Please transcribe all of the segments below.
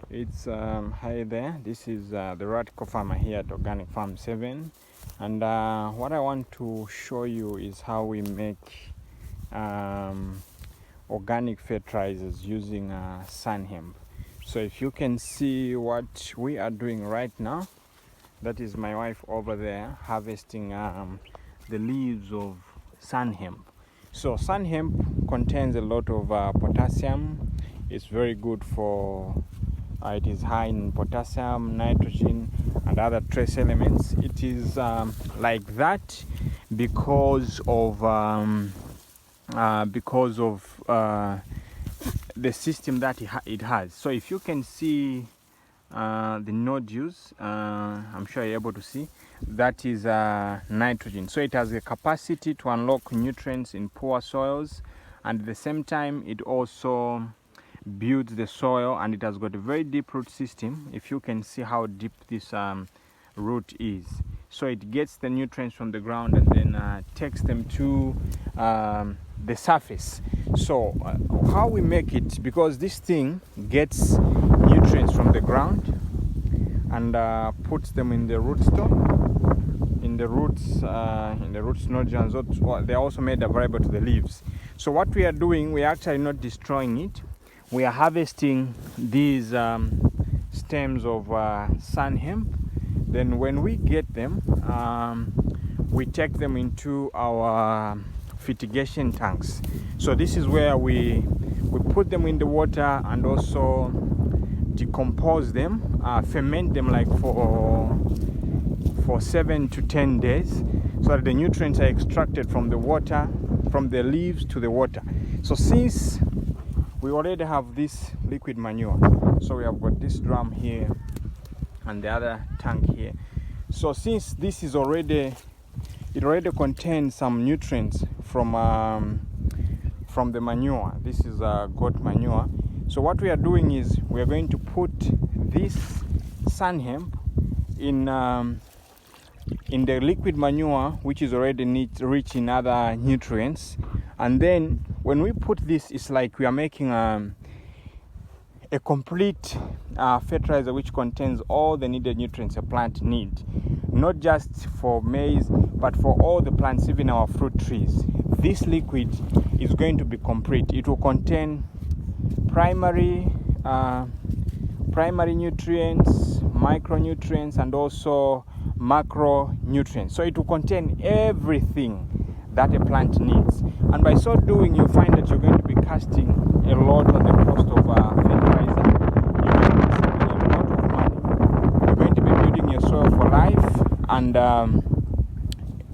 It's hi there. This is the Radical Farmer here at Organic Farm 7, and what I want to show you is how we make organic fertilizers using sun hemp. So if you can see what we are doing right now, that is my wife over there harvesting the leaves of sun hemp. So sun hemp contains a lot of potassium. It's very good for it is high in potassium, nitrogen, and other trace elements. It is like that because of the system that it has. So if you can see the nodules, I'm sure you're able to see, that is nitrogen. So it has a capacity to unlock nutrients in poor soils, and at the same time it also builds the soil, and it has got a very deep root system. If you can see how deep this root is, so it gets the nutrients from the ground and then takes them to the surface. So how we make it, because this thing gets nutrients from the ground and puts them in the root stock, in the roots nodules. They're also made available to the leaves. So what we are doing, we are actually not destroying it. We are harvesting these stems of sun hemp. Then when we get them, we take them into our fertigation tanks. So this is where we put them in the water and also decompose them, ferment them like for 7 to 10 days, so that the nutrients are extracted from the water, from the leaves to the water. So since we already have this liquid manure, so we have got this drum here and the other tank here. So since this is already contains some nutrients from the manure, this is goat manure. So what we are doing is we are going to put this sun hemp in the liquid manure, which is already rich in other nutrients. And then when we put this, it's like we are making a complete fertilizer which contains all the needed nutrients a plant needs, not just for maize but for all the plants, even our fruit trees. This liquid is going to be complete. It will contain primary nutrients, micronutrients, and also macronutrients. So it will contain everything that a plant needs, and by so doing you find that you're going to be casting a lot on the cost of fertilizer. You're going to be saving a lot of money. You're going to be building your soil for life, and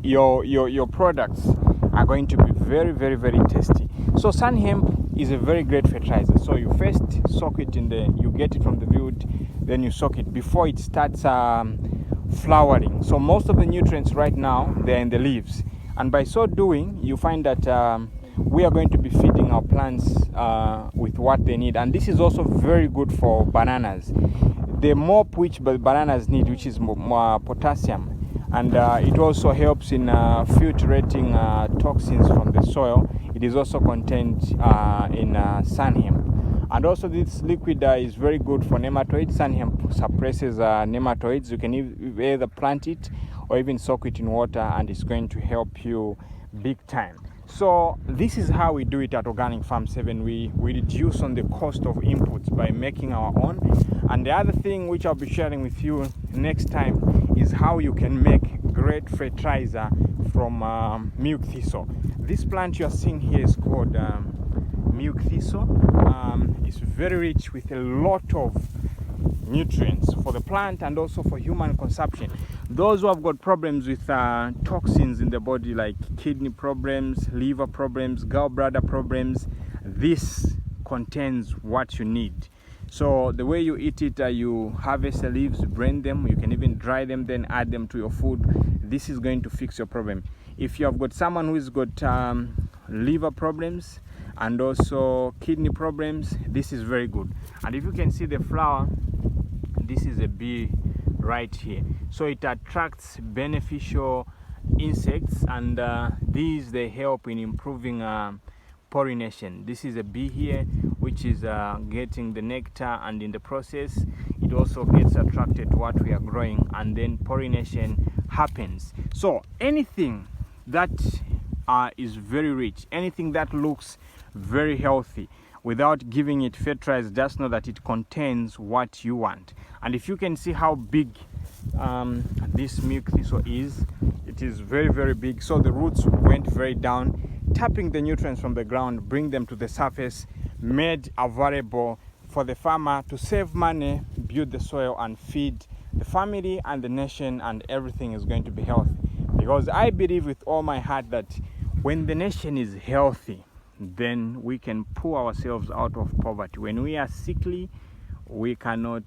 your products are going to be very, very, very tasty. So sun hemp is a very great fertilizer. So you first soak it you get it from the root, then you soak it before it starts flowering. So most of the nutrients right now, they're in the leaves, and by so doing you find that we are going to be feeding our plants with what they need. And this is also very good for bananas. The mop which bananas need, which is more potassium, and it also helps in filtrating toxins from the soil. It is also contained in sun hemp. And also this liquid is very good for nematoids. Sun hemp suppresses nematoids. You can either plant it or even soak it in water, and it's going to help you big time. So this is how we do it at Organic Farm 7. We reduce on the cost of inputs by making our own. And the other thing which I'll be sharing with you next time is how you can make great fertilizer from milk thistle. This plant you are seeing here is called milk thistle. It's very rich with a lot of nutrients for the plant and also for human consumption. Those who have got problems with toxins in the body, like kidney problems, liver problems, gallbladder problems, this contains what you need. So the way you eat it, you harvest the leaves, brain them, you can even dry them, then add them to your food. This is going to fix your problem. If you have got someone who's got liver problems and also kidney problems, this is very good. And if you can see the flower, this is a bee right here. So it attracts beneficial insects, and these they help in improving pollination. This is a bee here which which is getting the nectar, and in the process it also gets attracted to what we are growing, and then pollination happens. So anything that is very rich, anything that looks very healthy, without giving it fertilizer, just know that it contains what you want. And if you can see how big this milk thistle is, it is very, very big. So the roots went very down, tapping the nutrients from the ground, bring them to the surface, made available for the farmer to save money, build the soil, and feed the family and the nation, and everything is going to be healthy. Because I believe with all my heart that when the nation is healthy, then we can pull ourselves out of poverty. When we are sickly, we cannot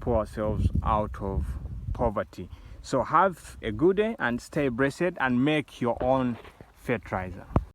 pull ourselves out of poverty. So have a good day and stay blessed, and make your own fertilizer.